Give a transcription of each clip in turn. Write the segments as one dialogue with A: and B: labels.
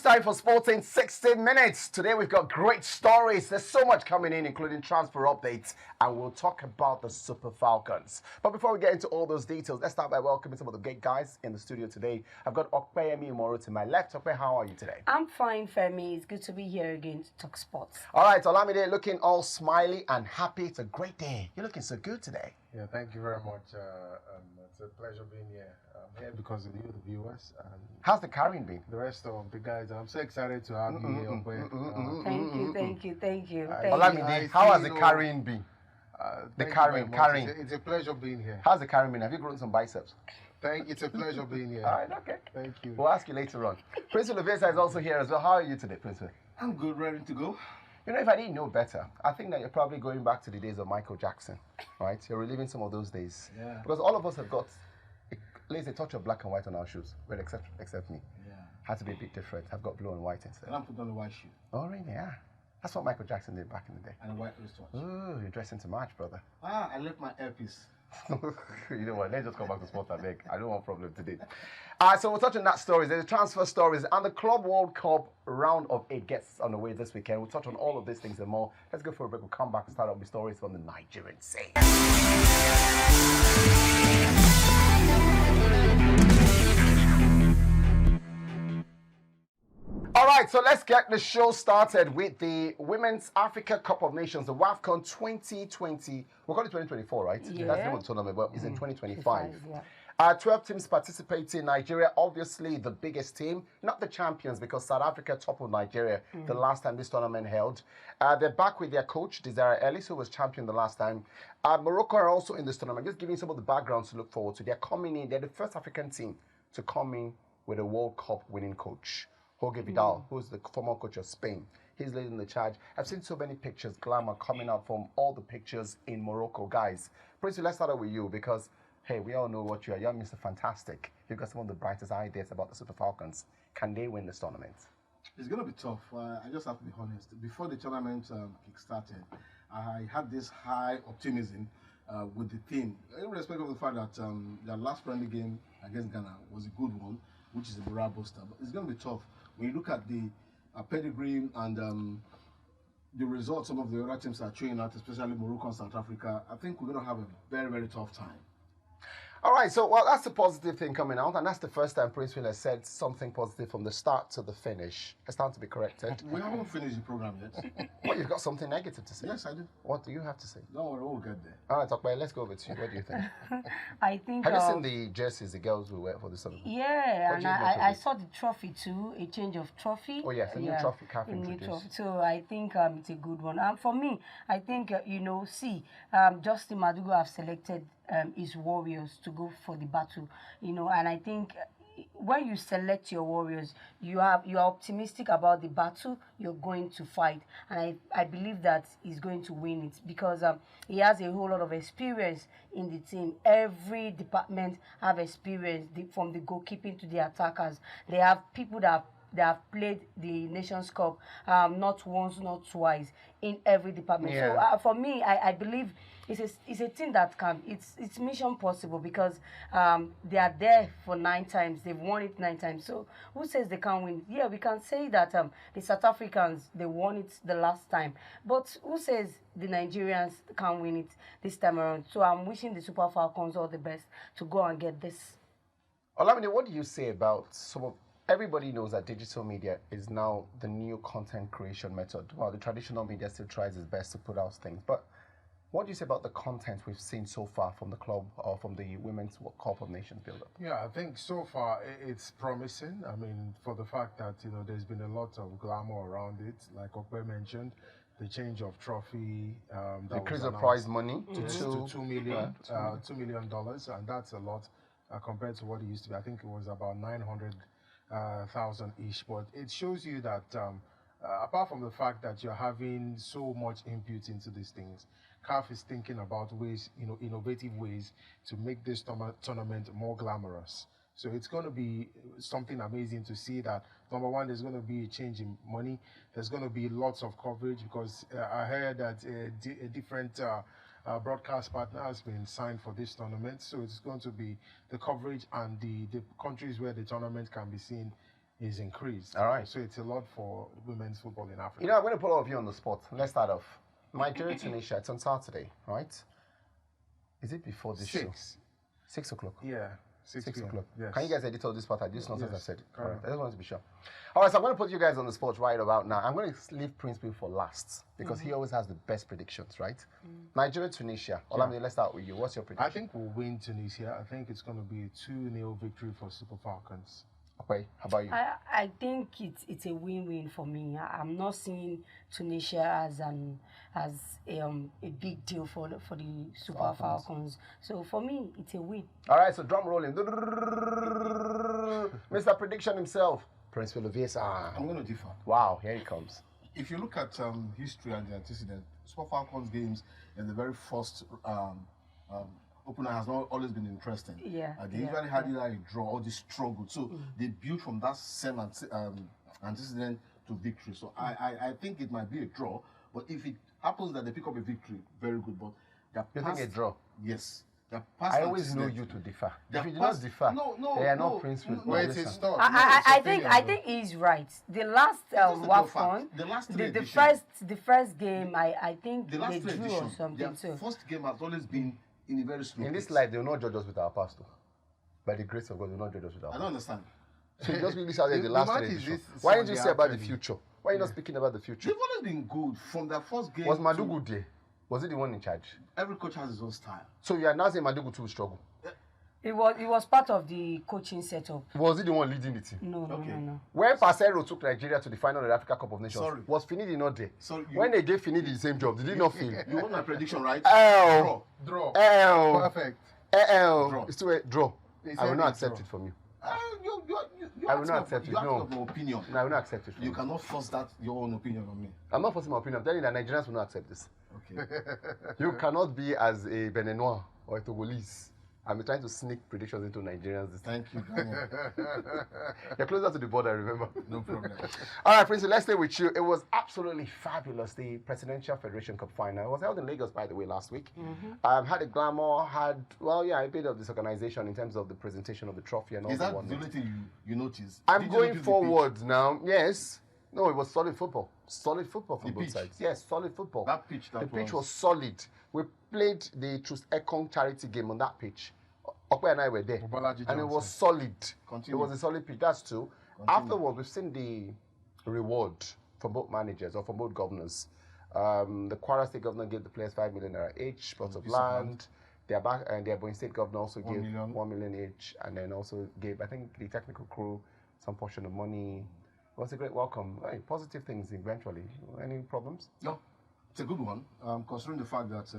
A: time for Sports in 60 minutes. Today we've got great stories. There's so much coming in, including transfer updates, and we'll talk about the Super Falcons. But before we get into all those details, let's start by welcoming some of the great guys in the studio today. I've got Opeyemi Imoru to my left. Ope, how are you today?
B: I'm fine, Femi. It's good to be here again to talk sports.
A: All right, Olamide, looking all smiley and happy. It's a great day. You're looking so good today.
C: Yeah, thank you very much. It's a pleasure being here. I'm here because of you, the viewers, and
A: how's the carrying been?
C: the rest of the guys. I'm so excited to have you here.
B: Thank you.
A: Olamide, how has the carrying been? The carrying.
C: It's a pleasure being here.
A: How's the carrying been? Have you grown some biceps?
C: It's a pleasure being here.
A: All right, okay.
C: Thank you.
A: We'll ask you later on. Princewill Oviesan is also here as well. How are you today, Princewill?
D: I'm good, ready to go.
A: You know, if I didn't know better, I think that you're probably going back to the days of Michael Jackson, right? You're reliving some of those days.
D: Yeah.
A: Because all of us have got at least a touch of black and white on our shoes, well, except me.
D: Yeah.
A: Had to be a bit different. I've got blue and white instead.
D: And I put on a white shoe.
A: Oh, really? Yeah. That's what Michael Jackson did back in the day.
D: And a white wristwatch.
A: Oh, you're dressing to match, brother.
D: I left my earpiece.
A: You know what? Let's just come back to sports, I beg. I don't want problem today. So we'll touch on that stories. There's transfer stories, and the Club World Cup round of 8 gets on the way this weekend. We'll touch on all of these things and more. Let's go for a break. We'll come back and start up with stories from the Nigerian scene. All right, so let's get the show started with the Women's Africa Cup of Nations, the WAFCON 2020. We're calling it 2024, right?
B: Yeah.
A: That's the name of the tournament, but it's in 2025.
B: Yeah.
A: 12 teams participating. Nigeria, obviously the biggest team, not the champions, because South Africa toppled Nigeria the last time this tournament held. They're back with their coach, Desiree Ellis, who was champion the last time. Morocco are also in this tournament. Just giving some of the backgrounds to look forward to. They're coming in. They're the first African team to come in with a World Cup winning coach. Jorge Vidal, who's the former coach of Spain. He's leading the charge. I've seen so many pictures, glamour coming out from all the pictures in Morocco. Guys, Prince, let's start out with you because, hey, we all know what you are. You're Mr. Fantastic. You've got some of the brightest ideas about the Super Falcons. Can they win this tournament?
D: It's going to be tough. I just have to be honest. Before the tournament kick-started, I had this high optimism with the team, irrespective of the fact that their last friendly game against Ghana was a good one, which is a morale booster. But it's going to be tough. When you look at the pedigree and the results some of the other teams are throwing out, especially Morocco and South Africa, I think we're going to have a very, very tough time.
A: All right, so well, that's the positive thing coming out, and that's the first time Princewill has said something positive from the start to the finish. It's time to be corrected.
D: We haven't finished the program yet.
A: Well, you've got something negative to say.
D: Yes, I do.
A: What do you have to say?
D: Don't worry, we'll get there.
A: All right, Okpei, let's go over to you. What do you think?
B: I think.
A: Have you seen the jerseys the girls will wear for the summer?
B: Yeah,
A: What
B: and
A: do you make of
B: I
A: it?
B: saw the trophy too, a change of trophy.
A: Oh, yes, a new trophy calf
B: a new
A: introduced.
B: trophy. So I think it's a good one. For me, I think, Justin Madugo have selected his warriors to go for the battle, and I think when you select your warriors, you are optimistic about the battle you're going to fight, and I believe that he's going to win it because he has a whole lot of experience in the team. Every department have experience from the goalkeeping to the attackers. They have people that have played the Nations Cup not once, not twice in every department.
A: Yeah.
B: So for me, I believe it's a team that can. It's mission possible because they are there for 9 times. They've won it 9 times. So who says they can't win? Yeah, we can say that the South Africans, they won it the last time. But who says the Nigerians can't win it this time around? So I'm wishing the Super Falcons all the best to go and get this.
A: Olamide, what do you say about some of... Everybody knows that digital media is now the new content creation method. Well, the traditional media still tries its best to put out things. But what do you say about the content we've seen so far from the club or from the Women's Cup of Nations build-up?
C: Yeah, I think so far it's promising. I mean, for the fact that, there's been a lot of glamour around it. Like Okpe mentioned, the change of trophy.
A: The increase of prize money
C: to $2 million,
A: yeah,
C: $2 million, and that's a lot compared to what it used to be. I think it was about 900,000-ish, but it shows you that apart from the fact that you're having so much input into these things, CAF is thinking about ways, innovative ways to make this tournament more glamorous. So it's going to be something amazing to see that, number one, there's going to be a change in money. There's going to be lots of coverage because I heard that a different broadcast partner has been signed for this tournament. So it's going to be the coverage and the countries where the tournament can be seen is increased.
A: All right.
C: So it's a lot for women's football in Africa.
A: You know, I'm going to put all of you on the spot. Let's start off. Nigeria, Tunisia, it's on Saturday, right? Is it before this show? 6 o'clock.
C: Yeah.
A: 6
C: p.m.
A: o'clock.
C: Yes.
A: Can you guys edit all this part? I just nonsense I said.
C: Correct.
A: Alright, I just wanted to be sure. All right, so I'm going to put you guys on the spot right about now. I'm going to leave Princewill for last because he always has the best predictions, right? Nigeria, Tunisia. Olamide, let's start with you. What's your prediction?
C: I think we'll win Tunisia. I think it's going to be a 2-0 victory for Super Falcons.
A: Okay, how about you?
B: I think it's a win-win for me. I'm not seeing Tunisia as a big deal for the Super Falcons. So for me, it's a win.
A: All right, so drum rolling. Mr. Prediction himself, Princewill Oviesan.
D: I'm going to differ.
A: Wow, here he comes.
D: If you look at history and the antecedent, Super Falcons games in the very first opener has not always been interesting.
B: Yeah.
D: They usually had either a draw or they struggled. So they built from that same antecedent to victory. So I think it might be a draw. But if it happens that they pick up a victory, very good. But
A: You think a draw?
D: Yes.
A: I always know you to differ. If you do not differ, they are not Princewill.
C: Wait, it's stop.
B: I think he's right. The last WAFCON,
D: the last
B: the first game, I think
D: the last
B: they
D: three
B: drew or
D: editions,
B: something.
D: their first game has always been in a very slow
A: In this
D: pace.
A: life, they will not judge us with our past. By the grace of God, they will not judge us with our
D: I
A: past.
D: don't understand.
A: So you just really started the last
C: match
A: three
C: is
A: editions.
C: this
A: Why didn't you
C: Sunday
A: say about the
C: actually.
A: future? Why are you not speaking about the future?
D: They've always been good from their first game.
A: Was Madugu there? Was he the one in charge?
D: Every coach has his own style.
A: So you are now saying Madugu too struggle.
B: It was part of the coaching setup.
A: Was he the one leading the team?
B: No.
A: When Pasero took Nigeria to the final of the Africa Cup of Nations,
D: Sorry.
A: was Finidi not there?
D: Sorry,
A: When they gave Finidi the same job, did he not fail?
D: You want my prediction, right?
A: Oh.
C: Draw.
A: Perfect.
C: Perfect.
D: Draw.
A: It's still a draw.
C: They
A: I
C: said
A: will not
C: it's
A: accept
C: draw.
A: it from you.
D: You
A: I will not accept it.
D: You have
A: No.
D: your opinion.
A: No, I will not accept it from
D: You
A: you.
D: cannot force your own opinion on me.
A: I'm not forcing my opinion. I'm telling you that Nigerians will not accept this.
D: Okay.
A: You cannot be as a Beninois or a Togolese. I'm trying to sneak predictions into Nigerians this time.
D: Thank you, Daniel.
A: You're closer to the border, remember?
D: No problem.
A: All right, Prince, let's stay with you. It was absolutely fabulous. The Presidential Federation Cup final. It was held in Lagos, by the way, last week. Had a glamour, a bit of disorganization in terms of the presentation of the trophy and all
D: Is
A: the
D: that the
A: whatnot.
D: only thing you noticed?
A: I'm
D: Did you
A: going
D: notice the
A: forward now. Yes. No, it was solid football. Solid football from
D: The
A: both
D: pitch?
A: sides. Yes, solid football.
D: That pitch
A: The pitch was solid. We played the Trust Ekong charity game on that pitch. Okwe and I were there.
C: Obalaji
A: And it
C: Johnson.
A: was solid.
D: Continue.
A: It was a solid pitch. That's two. Afterwards, we've seen the reward from both managers or from both governors. The Kwara State governor gave the players 5 million naira each, plots of land. Their Ebonyi State governor also gave 1 million each, and then also gave, I think, the technical crew some portion of money. It was a great welcome. Positive things eventually. Any problems?
D: No, it's a good one. Considering the fact that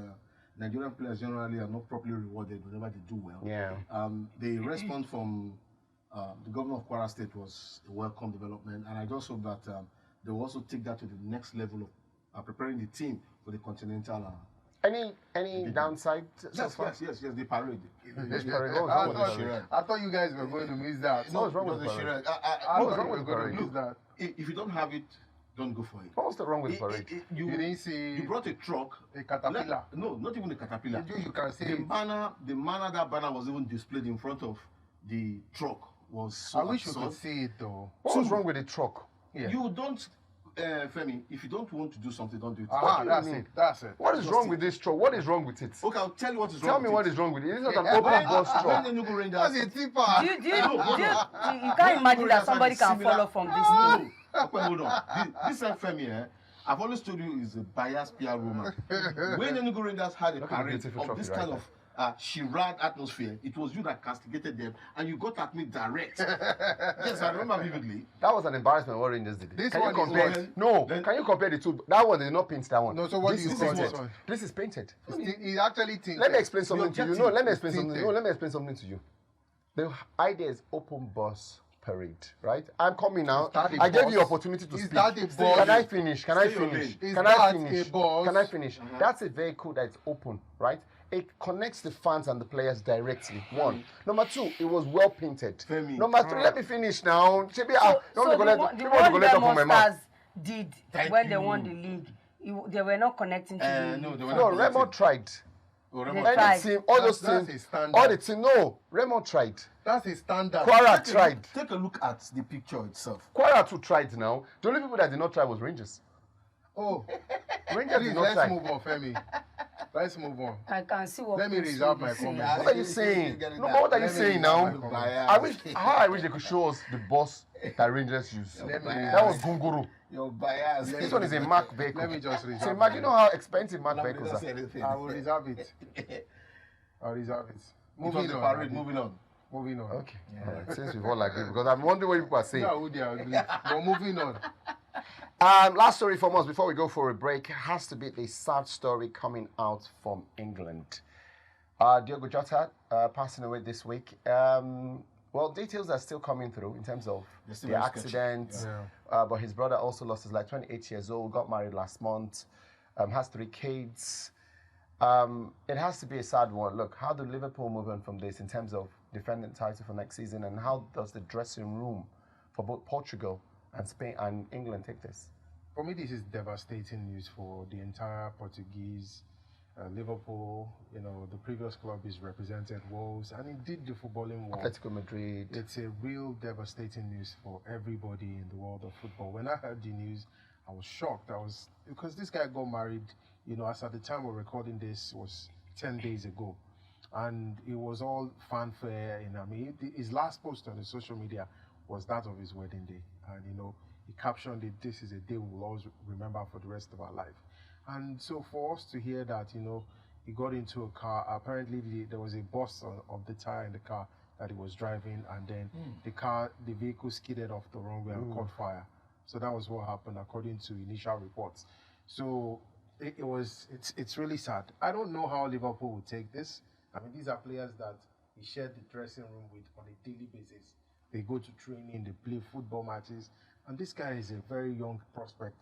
D: Nigerian players generally are not properly rewarded whenever they do well.
A: Yeah.
D: The response from the governor of Kwara State was a welcome development, and I just hope that they will also take that to the next level of preparing the team for the continental.
A: Any downside?
D: Yes, the parade.
A: This parade. What was wrong with the parade?
C: I thought you guys were going to miss that.
A: What was wrong with the
D: It was a
A: parade?
D: charade.
C: I
A: What was
C: thought
A: wrong
C: you
A: with
C: were
A: the
C: going to
A: parade?
C: miss that.
D: If you don't have it, don't go for it.
A: What was wrong with the parade?
C: You didn't see
D: You brought a truck.
C: a caterpillar.
D: No, not even a caterpillar.
C: You can see
D: The
C: it.
D: the manner that banner was even displayed in front of the truck was so
C: I wish you
D: absurd.
C: could see it though.
A: What was wrong with the truck?
C: Yeah.
D: You don't, Femi, if you don't want to do something, don't do it.
C: Aha,
A: do you
C: that's
A: mean?
C: it. That's it.
A: What is wrong with this truck? What is wrong with it?
D: Okay, I'll tell you what is wrong
A: Tell me
D: with
A: what
D: it.
A: is wrong with it. It's not an open bus
D: When
A: truck.
D: the Enugu Rangers...
C: That's a tipper.
B: You can't imagine that somebody can follow from this thing.
D: Okay, hold on. This Femi, I've always told you is a biased PR woman. When the Enugu Rangers had a
A: Look at the
D: parade
A: beautiful
D: of
A: trophy
D: this
A: right
D: kind
A: there.
D: of charade atmosphere, it was you that castigated them, and you got at me direct. Yes, I remember vividly.
A: That was an embarrassment what Rangers did.
C: This
A: Can you
C: one is
A: compare?
D: one.
A: No.
D: Then-
A: Can you compare the two? That one they did not paint that one.
C: No, so what
A: this
C: do you
A: is
C: call
A: painted.
C: this one?
A: This is painted.
C: It's actually tinted.
A: Let me explain something to you. No, let me explain
C: It's
A: something.
C: tinted.
A: No, let me explain something to you. The idea is open bus parade, right? I'm coming now.
C: Is that a
A: I gave
C: bus?
A: you opportunity to
C: Is
A: speak.
C: that a bus?
A: Can I finish? Can I
D: Stay your
A: finish?
D: lane.
C: Is
A: Can I
C: that
A: finish?
C: a bus?
A: Can I finish? That's a vehicle that's open, right? It connects the fans and the players directly. One. Number two, it was well painted.
D: Femi.
A: Number three, let me finish now.
B: So the one the Monsters did
D: Thank
B: when they
D: you.
B: won the league, they were not connecting to the
D: No, they were
A: No,
D: not
A: Remo
D: connected.
A: tried.
D: Oh,
B: They
D: Raymond,
B: tried.
A: Any team, all those
C: That's
A: teams,
C: a standard.
A: all the team. No, Raymond tried.
C: That's a standard.
A: Kwara tried.
D: Take a look at the picture itself.
A: Kwara too tried now. The only people that did not try was Rangers.
C: Oh,
A: Rangers
C: please,
A: did not
C: let's
A: try.
C: move on, Femi. Let's move on.
B: I can see what.
C: Let me
B: Prince
C: reserve
B: will
C: my
B: be saying.
C: comment.
A: What are you saying?
D: Get it
A: No,
D: down.
A: but what are you
C: Let me
A: saying
C: reserve
A: now?
C: my
A: I wish I wish they could show us the boss that Rangers use.
C: Let me
A: That was Gunguru.
D: Your bias.
A: This one is a Mac vehicle.
C: Let me just reserve.
A: So imagine how expensive Mac
D: Let me
A: vehicles
D: not say
A: are.
D: anything.
C: I will reserve it. I'll reserve it.
D: It was
C: Moving
D: the
C: on.
D: parade. Moving on.
C: Moving on.
A: Okay. All right. Since we've all agreed, because I'm wondering what people are saying.
C: Yeah, who they agree. But moving on.
A: Last story from us before we go for a break has to be the sad story coming out from England. Diogo Jota passing away this week. Well, details are still coming through in terms of
D: They're still
A: the
D: very sketchy.
A: accident.
C: Yeah.
A: But his brother also lost his life, 28 years old, got married last month, has 3 kids. It has to be a sad one. Look, how do Liverpool move on from this in terms of defending the title for next season, and how does the dressing room for both Portugal and Spain and England take this?
C: For me, this is devastating news for the entire Portuguese. Liverpool, the previous club is represented Wolves, and indeed the footballing world.
A: Atletico Madrid.
C: It's a real devastating news for everybody in the world of football. When I heard the news, I was shocked. Because this guy got married, as at the time we're recording this was 10 days ago. And it was all fanfare. His last post on his social media was that of his wedding day. And, he captioned it, "This is a day we'll always remember for the rest of our life." And so for us to hear that, he got into a car, apparently there was a bust of the tire in the car that he was driving, and then the vehicle skidded off the runway and caught fire. So that was what happened according to initial reports. So it's really sad. I don't know how Liverpool will take this. These are players that he shared the dressing room with on a daily basis. They go to training, they play football matches, and this guy is a very young prospect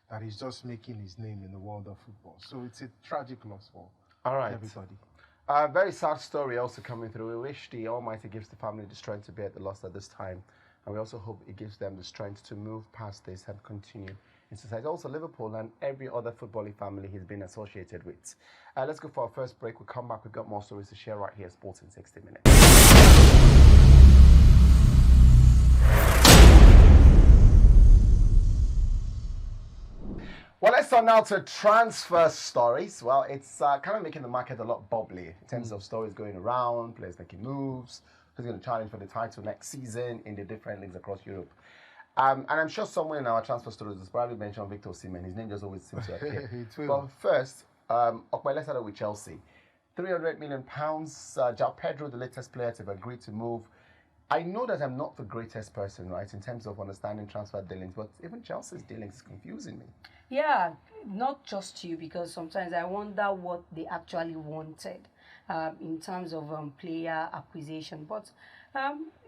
C: that is just making his name in the world of football. So it's a tragic loss for everybody.
A: Very sad story also coming through. We wish the Almighty gives the family the strength to bear the loss at this time. And we also hope it gives them the strength to move past this and continue in society. Also Liverpool and every other footballing family he's been associated with. Let's go for our first break. We'll come back. We've got more stories to share right here. Sports in 60 minutes. Well, let's turn now to transfer stories. Well, it's kind of making the market a lot bubbly in terms of stories going around, players making moves, who's going to challenge for the title next season in the different leagues across Europe. And I'm sure somewhere in our transfer stories, there's probably mentioned Victor Osimhen. His name just always seems to appear. But first, let's start with Chelsea. £300 million. João Pedro, the latest player to have agreed to move. I know that I'm not the greatest person, right, in terms of understanding transfer dealings, but even Chelsea's dealings is confusing me.
B: Yeah, not just you, because sometimes I wonder what they actually wanted in terms of player acquisition. But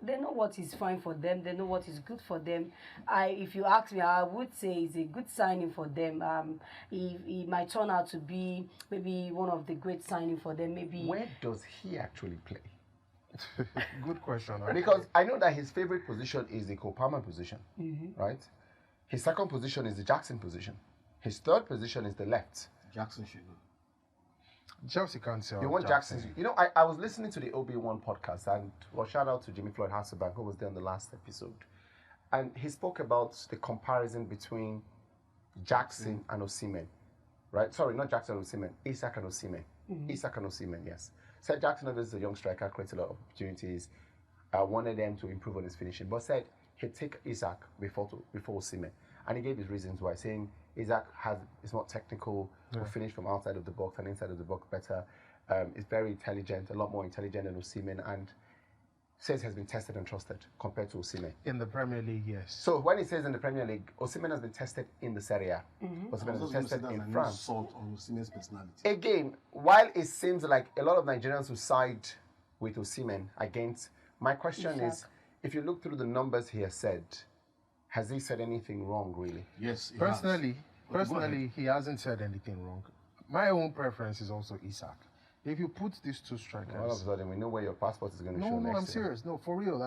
B: they know what is fine for them. They know what is good for them. If you ask me, I would say it's a good signing for them. It might turn out to be maybe one of the great signing for them. Maybe.
A: Where does he actually play?
C: Good question.
A: Because I know that his favorite position is the Cole Palmer position, right? His second position is the Jackson position. His third position is the left.
D: Jackson should go.
C: Chelsea can't sell.
A: You want Jackson? I was listening to the OB1 podcast, and shout out to Jimmy Floyd Hasselbank, who was there on the last episode. And he spoke about the comparison between Jackson and Osimhen, right? Sorry, not Jackson and Osimhen, Isak and Osimhen. Isak and Osimhen, yes. Said Jackson is a young striker, creates a lot of opportunities. Wanted them to improve on his finishing, but said he'd take Isak before Osimhen. And he gave his reasons why, saying Isak is not technical, will finish from outside of the box and inside of the box better. Is very intelligent, a lot more intelligent than Osimhen, and says has been tested and trusted compared to Osimhen.
C: In the Premier League, yes.
A: So when he says in the Premier League, Osimhen has been tested in the Serie A. Osimhen has been tested in France.
D: Salt on Osimhen's personality.
A: Again, while it seems like a lot of Nigerians will side with Osimhen against, my question is, if you look through the numbers he has said, has he said anything wrong, really?
D: Yes, he
C: Personally,
D: has.
C: he hasn't said anything wrong. My own preference is also Isak. If you put these two strikers...
A: All of a sudden, we know where your passport is going to show
C: No,
A: next
C: I'm
A: year.
C: serious. No, for real.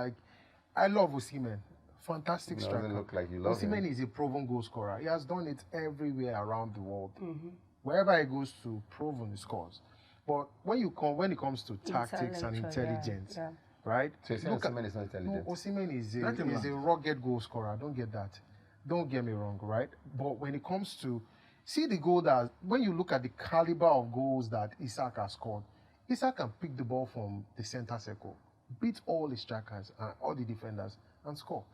C: I love Osimhen. Fantastic striker.
A: Doesn't look like you love him.
C: Osimhen is a proven goal scorer. He has done it everywhere around the world. Wherever he goes to, proven he scores. But when it comes to tactics and intelligence, right?
A: So you say Osimhen is not intelligent?
C: No, Osimhen is a rugged goal scorer. Don't get that. Don't get me wrong, right? But when it comes to see the goal that when you look at the caliber of goals that Isak has scored, Isak can pick the ball from the center circle, beat all the strikers and all the defenders, and score.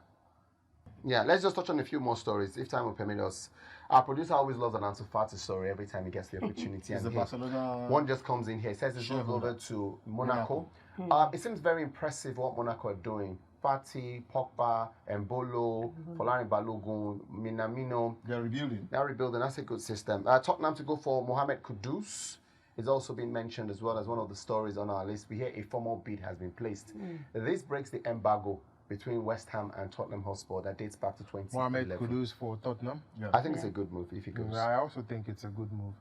A: Yeah, let's just touch on a few more stories, if time will permit us. Our producer always loves an Ansu Fati story every time he gets the opportunity. And one just comes in here, says he's going over to Monaco. It seems very impressive what Monaco are doing. Fati, Pogba, Mbolo, Folarin Balogun, Minamino.
D: They're rebuilding.
A: That's a good system. Tottenham to go for Mohamed Kudus is also been mentioned as well as one of the stories on our list. We hear a formal bid has been placed. This breaks the embargo between West Ham and Tottenham Hotspur that dates back to 2011.
C: Mohamed Kudus for Tottenham.
A: Yeah. I think it's a good move if he goes.
C: I also think it's a good move,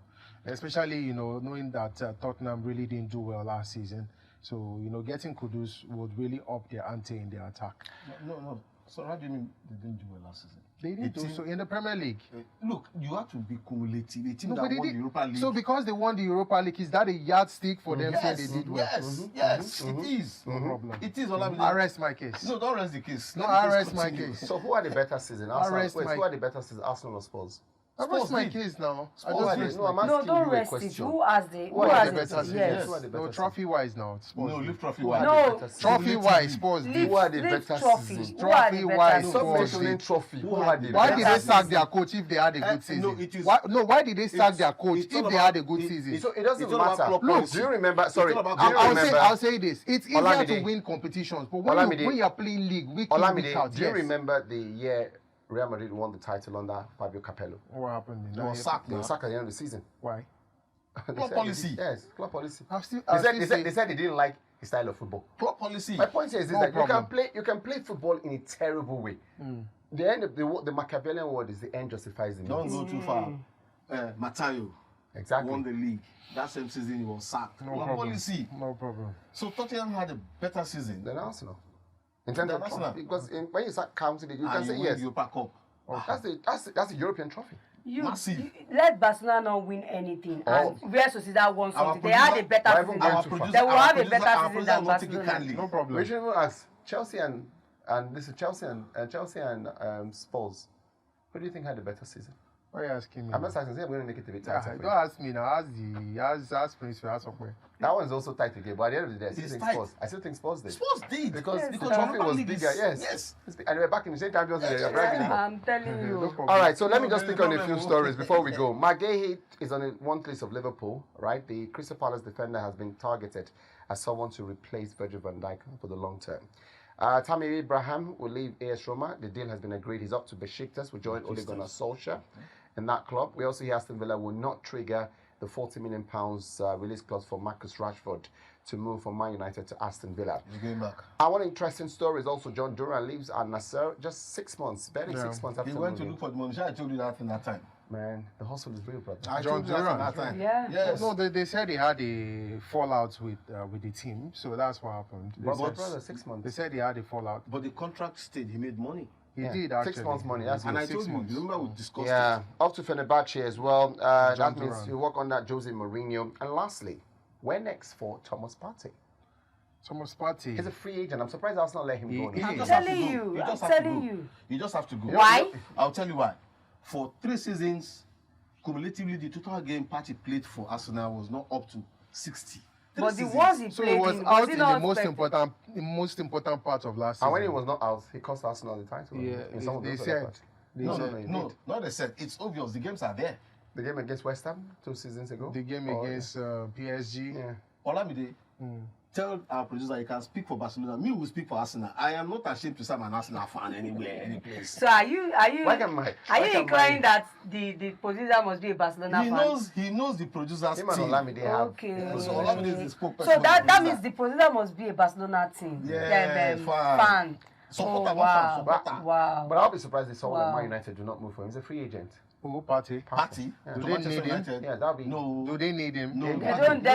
C: especially knowing that Tottenham really didn't do well last season. So getting Kudus would really up their ante in their attack.
D: No. So how do you mean they didn't do well last season?
C: They didn't do so in the Premier League.
D: Look, you have to be cumulative. A team that won the Europa League.
C: So because they won the Europa League, is that a yardstick for them saying they did well?
D: Yes, it is.
C: No problem.
D: It is. Olamide.
C: Arrest my case.
D: No, don't rest the case.
C: No, arrest my case.
A: So who are the better season? Who are the better season? Arsenal or Spurs?
C: Arrest my case now.
B: No, don't rest it. Who has the
C: better season?
B: Yes.
C: No, trophy-wise now.
D: No, leave trophy-wise.
B: No,
C: trophy-wise, Spurs.
A: Who are the better season?
C: Trophy-wise,
A: Spurs. Trophy.
C: Why did they sack their coach if they had a good season? Why did they sack their coach if they had a good season?
A: So it doesn't matter.
C: Look,
A: do you remember? Sorry,
C: I'll say this. It's easier to win competitions, but when you're playing league, week in, week out,
A: do you remember the year Real Madrid won the title under Fabio Capello?
C: What happened?
A: They were sacked at the end of the season.
C: Why?
D: Club policy.
A: Yes, club policy.
C: They
A: said they didn't like his style of football.
D: Club policy.
A: My point is that you can play football in a terrible way. The end of the Machiavellian word is the end justifies the means.
D: Don't go too far. Matteo won the league. That same season he was sacked. Club policy.
C: No problem.
D: So Tottenham had a better season
A: than Arsenal. In terms of trophy, because when you start counting it, you can say yes. That's the European trophy.
D: Massive.
B: Let Barcelona not win anything. And Real Sociedad won something. They had a better season. They will have a better season than Barcelona.
C: No problem.
A: We should even ask Chelsea and Chelsea and Spurs. Who do you think had a better season?
C: Why are you asking me?
A: I'm not asking. I'm going to make it a bit tighter.
C: Don't ask me now. Ask Princewill. Ask somewhere.
A: That one's also tight again. But at the end of the day, I still think Spurs did.
D: Spurs did
A: because the trophy was bigger. Yes. And we're back in the same time.
B: I'm telling you.
A: All right. So let me just pick on a few stories before we go. Maguire is on one list of Liverpool. Right. The Crystal Palace defender has been targeted as someone to replace Virgil van Dijk for the long term. Tammy Abraham will leave AS Roma. The deal has been agreed. He's up to Besiktas. Will join Ole Gunnar Solskjaer in that club. We also hear Aston Villa will not trigger the £40 million release clause for Marcus Rashford to move from Man United to Aston Villa. One interesting story is also John Duran leaves Al Nassr just 6 months, barely 6 months after
D: he went to look for the money. I told you that in that time.
A: Man, the hustle is real, brother.
C: John Duran.
D: That time.
B: Yeah.
D: Yes.
C: No, they said he had a fallout with the team, so that's what happened.
A: Brother, 6 months.
C: They said he had a fallout.
D: But the contract stayed. He made money.
C: He did actually.
A: 6 months money. That's
D: and
A: good.
D: I told you, remember we discussed
A: it. Up to Fenerbahce as well. That means
C: Duran.
A: you work on that Jose Mourinho. And lastly, where next for Thomas Partey?
C: Thomas Partey.
A: He's a free agent. I'm surprised Arsenal let him go.
B: I'm telling you.
D: You just have to go.
B: Why?
D: I'll tell you why. For 3 seasons, cumulatively, the total game Partey played for Arsenal was not up to 60.
B: But the ones he played
C: it was
B: in,
C: out in the most important part of last season.
A: And when he was not out, he cost Arsenal the title.
C: Yeah,
A: they
C: said.
D: No, not they said. It's obvious. The games are there.
A: The game against West Ham 2 seasons ago.
C: The game against PSG.
D: Yeah. Olamide, tell our producer you can speak for Barcelona. Me will speak for Arsenal. I am not ashamed to say I'm an Arsenal fan anywhere, any place.
B: So are you implying that the producer must be a Barcelona fan?
D: He knows the producer's team.
B: Okay.
D: So Olamide is the spokesperson.
B: So that means the producer must be a Barcelona team.
D: Yeah,
B: fan.
D: Supporter.
B: Wow.
A: But I'll be surprised if someone like Man United do not move for him. He's a free agent.
C: Who? Partey?
D: Partey
A: Yeah.
D: to
C: Do they
D: Manchester
C: need him?
D: United.
A: Yeah, that'll be.
D: No.
C: Do they need him?
D: No.
B: They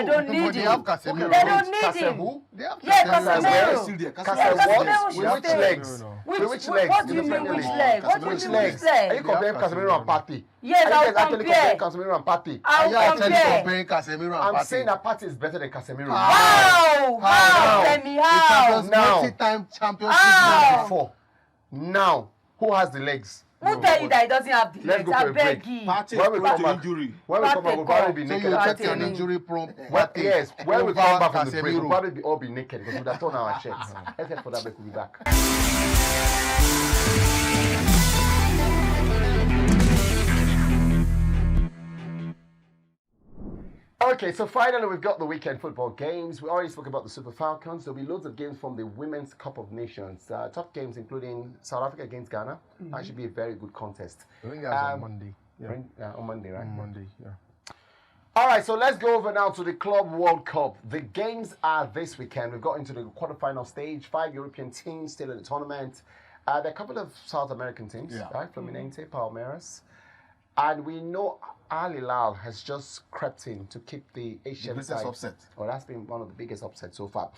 B: don't need
C: But they
B: him.
C: have Casemiro.
B: They don't need
A: Casemiro
B: him.
A: who?
C: They have
B: Yeah,
C: Casemiro.
B: Casemiro.
D: is still there.
A: Casemiro
B: Casemiro
A: what?
B: should
A: With which
B: stay.
A: legs?
C: No.
A: With which legs?
B: What do
A: in
B: you
A: the
B: mean
A: Premier
B: which
A: League?
B: leg? What do you
A: Which
B: mean
A: legs?
B: which
A: Are you
B: leg?
A: comparing
C: Yeah,
A: Casemiro and Partey?
B: Yes,
A: Are you
B: I'll
A: guys actually
B: compare.
A: comparing Casemiro and Partey?
B: I'll
C: You are actually
B: compare.
C: comparing Casemiro and
A: I'm
C: Partey.
A: saying that Partey is better than Casemiro.
B: How?
A: How?
B: Femi,
C: The
B: how?
C: Champions
A: Now.
C: multi-time Champions
B: How?
C: League winner.
A: Before. Now, who has the legs?
B: Who tell you that he doesn't have the
A: Let's
B: legs?
A: go for
B: I
A: a
B: beg
A: break.
B: you.
D: Partey
A: When we
D: is
A: come
D: to
A: back-
D: injury.
A: When we come back, we'll probably be
C: So
A: naked.
C: you
B: Partey.
C: check an injury prone.
A: Well, yes, when we come back from the break, we'll
C: Casemiro.
A: probably all be naked because we'll have torn our shirts. Let's head for that break, we'll be back. Okay, so finally we've got the weekend football games. We already spoke about the Super Falcons. There'll be loads of games from the Women's Cup of Nations. Top games including South Africa against Ghana. That should be a very good contest.
C: I think that's on Monday. Yeah.
A: On Monday, right?
C: On Monday, yeah.
A: All right, so let's go over now to the Club World Cup. The games are this weekend. We've got into the quarterfinal stage. 5 European teams still in the tournament. There are a couple of South American teams, right? Fluminense, Palmeiras. And we know Al Hilal has just crept in to keep the Asian
D: biggest
A: side.
D: upset.
A: Oh, that's been one of the biggest upsets so far.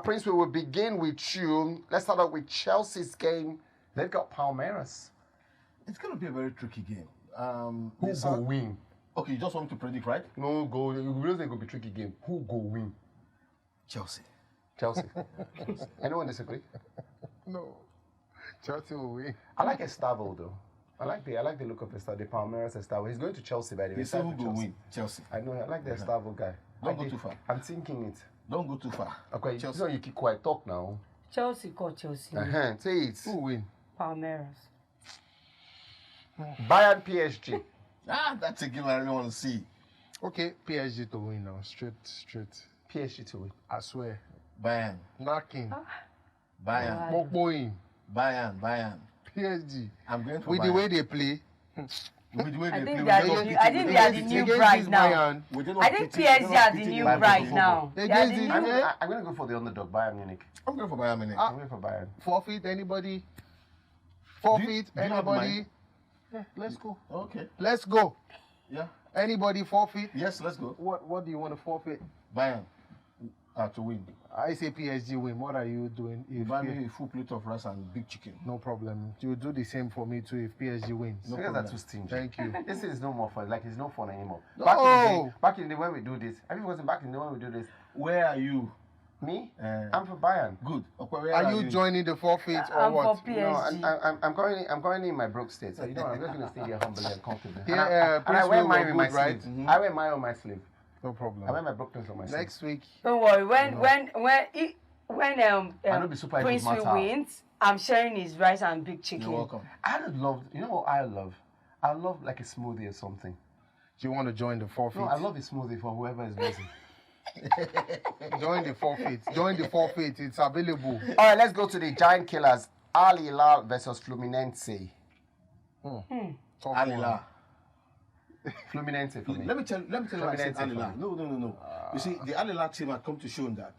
A: Prince, we will begin with you. Let's start out with Chelsea's game. They've got Palmeiras.
D: It's going to be a very tricky game.
A: Who go win?
D: Okay, you just want me to predict, right?
A: No, go. You really think it's going to be a tricky game. Who go win?
D: Chelsea.
A: Chelsea. Anyone disagree?
C: No. Chelsea will win.
A: I like Estavo though. I like the look of Estavo, the Palmeiras Estavo. He's going to Chelsea by the way.
D: You say who
A: Signed for
D: go
A: Chelsea.
D: win? Chelsea.
A: I know. I like the Estavo guy.
D: Don't go too far.
A: I'm thinking it.
D: Don't go too far.
A: Okay,
D: Chelsea.
A: so you keep quiet. Talk now.
B: Chelsea called Chelsea.
A: Say it.
C: Who will win?
B: Palmeiras.
A: Bayern PSG.
D: That's a game I really want to see.
C: Okay, PSG to win now. Straight.
A: PSG to win.
C: I swear.
D: Bayern.
C: Knocking.
D: Bayern.
C: Boing.
D: Bayern.
C: PSG.
D: I'm going for
C: With
D: Bayern.
C: the way they play.
D: With the way
B: I
D: they
B: think
D: play.
B: they are
D: we're
B: the
D: not
B: new- I think they are the
D: beating-
B: new
C: Against
B: bride
C: this
B: now.
C: Bayern,
D: we're not
B: I think
D: beating-
B: PSG
D: we're not
B: are the
D: beating
B: new
D: by
B: bride
D: football.
B: now. They are
C: Against
B: the
C: this-
B: new.
A: I'm going to go for the underdog, Bayern Munich.
D: I'm going for Bayern Munich.
A: I'm going for Bayern.
C: Forfeit anybody?
D: Do
C: Forfeit
D: you have
C: anybody?
D: mine?
C: Yeah, let's go.
D: Okay.
C: Let's go.
D: Yeah.
C: Anybody forfeit?
D: Yes, let's go.
C: What do you want to forfeit?
D: Bayern. To win.
C: I say PSG win. What are you doing? If
D: Buy me a full plate of rice and big chicken.
C: no problem. You do the same for me too if PSG wins.
A: You guys are too stingy.
C: Thank you.
A: This is no more fun. Like, it's no fun anymore.
C: No.
A: Back in the day when we do this, have you back in the day when we do this?
D: Where are you?
A: Me?
D: Uh,
A: I'm for Bayern.
D: Good. Okay, where
C: Are you joining the forfeit or
B: I'm
C: what?
B: for
A: No,
B: PSG.
A: I'm currently in my broke state, so you know I'm just gonna stay here humbly and comfortable.
C: Yeah,
A: and I wear
C: Princewill
A: mine with my
C: good, right?
A: sleeve. I wear mine on my sleeve.
C: No
A: I wear
C: problem.
A: my brokenness on my sleeve.
C: Next week,
B: Don't worry. When
A: I know be super
B: Prince
A: matter.
B: will wins, I'm sharing his rice and big chicken.
D: You're welcome.
A: I would love. You know what I love? I love like a smoothie or something.
C: do you want to join the forfeit?
A: No, I love a smoothie for whoever is losing.
C: Join the forfeit. Join the forfeit. It's available.
A: All right, let's go to the giant killers. Al Hilal versus Fluminense.
C: Tough
D: Al
C: one.
D: Hilal.
A: Fluminense for me.
D: Let me tell you why I said
A: Fluminense
D: Al
A: for
D: Hilal.
A: me.
D: No. You see, the Al Hilal team had come to show that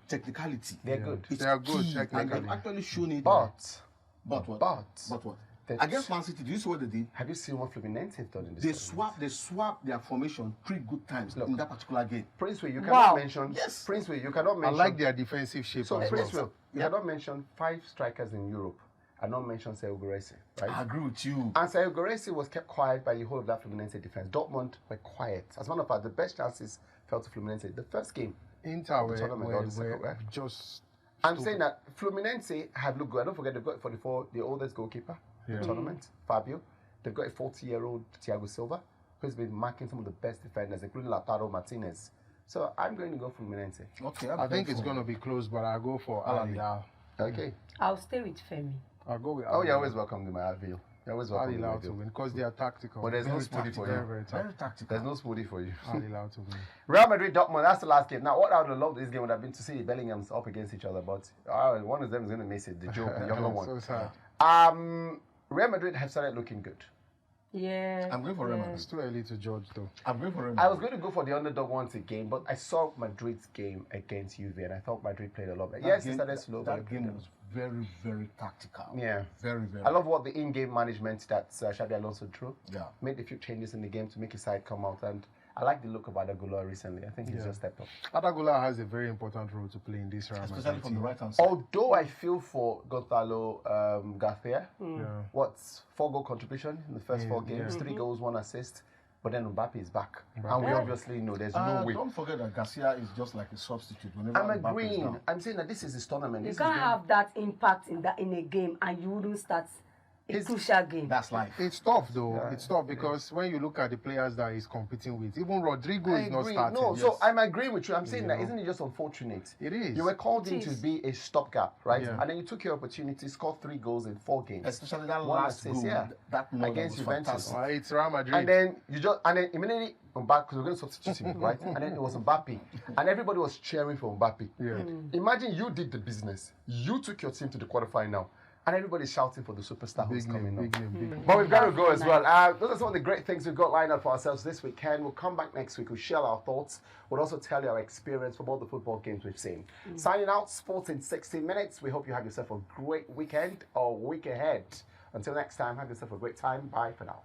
D: technicality.
A: They're good.
D: It's
C: They are good
D: key, and
C: technically.
D: they've actually shown it.
A: But
D: But what?
A: But-
D: what?
A: That's-
D: Against Man City, do you see what they did?
A: have you seen what Fluminense have done in this tournament?
D: They swapped their formation 3 good times in that particular game.
A: Princewill, you
B: Wow.
A: cannot mention.
D: Yes.
A: Princewill, you cannot
C: I
A: mention.
C: like their defensive shape
A: So
C: as well.
A: Princewill, you cannot mention 5 strikers in Europe and not mention Sergio Guresi, right?
D: I agree with you.
A: And Sergio Guresi was kept quiet by the whole of that Fluminense defense. Dortmund were quiet. As a matter of fact, the best chances fell to Fluminense. The first game.
C: Inter
A: The tournament, or the second,
C: were
A: right?
C: just.
A: I'm
C: stupid.
A: saying that Fluminense have looked good. Don't forget they've got 44, the oldest goalkeeper in
C: Yeah.
A: the tournament, Fabio. They've got a 40-year-old Thiago Silva, who's been marking some of the best defenders, including Lautaro Martinez. So I'm going to go Fluminense.
D: Okay,
C: I think it's going to be close, but I'll go for Al Hilal.
A: Okay.
B: I'll stay with Femi.
C: I'll go with
A: Oh, you're always welcome to my Avil. You're always
C: Al
A: welcome to my
C: Hilal to
A: Avil.
C: win because they are tactical.
A: But there's no
C: Very
A: smoothie for
C: tactical,
A: you.
C: Very
D: very
C: tactical.
D: tactical.
A: There's no smoothie for you.
C: Al Hilal to win.
A: Real Madrid Dortmund, that's the last game. Now, what I would have loved this game would have been to see Bellingham's up against each other, but one of them is going to miss it, the Joe, the younger one.
C: So sad.
A: Real Madrid have started looking good.
B: Yeah.
D: I'm going for Real
C: It's
D: Madrid.
C: too early to judge though.
D: I'm going for Real
A: I
D: Madrid.
A: was going to go for the underdog once again, but I saw Madrid's game against Juve, and I thought Madrid played a lot better. Yes, they started slow, but
D: That game was very, very tactical.
A: Yeah.
D: Very, very.
A: I love what the in-game management that Xabi Alonso drew.
D: Yeah.
A: Made a few changes in the game to make his side come out, and I like the look of Adagula recently. I think he's just stepped up.
C: Adagula has a very important role to play in this round.
D: Especially from the right-hand side.
A: Although I feel for Gonzalo Garcia, what's 4-goal contribution in the first 4 games, 3 goals, 1 assist. But then Mbappe is back. And we obviously know there's no way.
D: Don't forget that Garcia is just like a substitute. Whenever
A: I'm
D: Mbappe is
A: agreeing.
D: down.
A: I'm saying that this is his tournament.
B: You
A: This
B: can't
A: is
B: have that impact in a game and you wouldn't start a crucial game.
D: That's life.
C: It's tough though. It's tough because when you look at the players that he's competing with, even Rodrigo is not starting.
A: No, so I'm agreeing with you. I'm saying that isn't it just unfortunate?
C: It is.
A: You were called in to be a stopgap, right?
C: Yeah.
A: And then you took your opportunity, scored 3 goals in 4 games.
D: Especially that
A: 1
D: last
A: assist,
D: goal. That moment
A: against
D: was
A: Juventus.
D: fantastic.
C: It's Real Madrid.
A: And then immediately Mbappe, because we're going to substitute him, right? And then it was Mbappe, and everybody was cheering for Mbappe.
C: Yeah.
A: Imagine you did the business. You took your team to the quarterfinal, and everybody's shouting for the superstar who's coming up. But we've got to go as well. Those are some of the great things we've got lined up for ourselves this weekend. We'll come back next week. We'll share our thoughts. We'll also tell you our experience from all the football games we've seen. Signing out, sports in 60 minutes. We hope you have yourself a great weekend or week ahead. Until next time, have yourself a great time. Bye for now.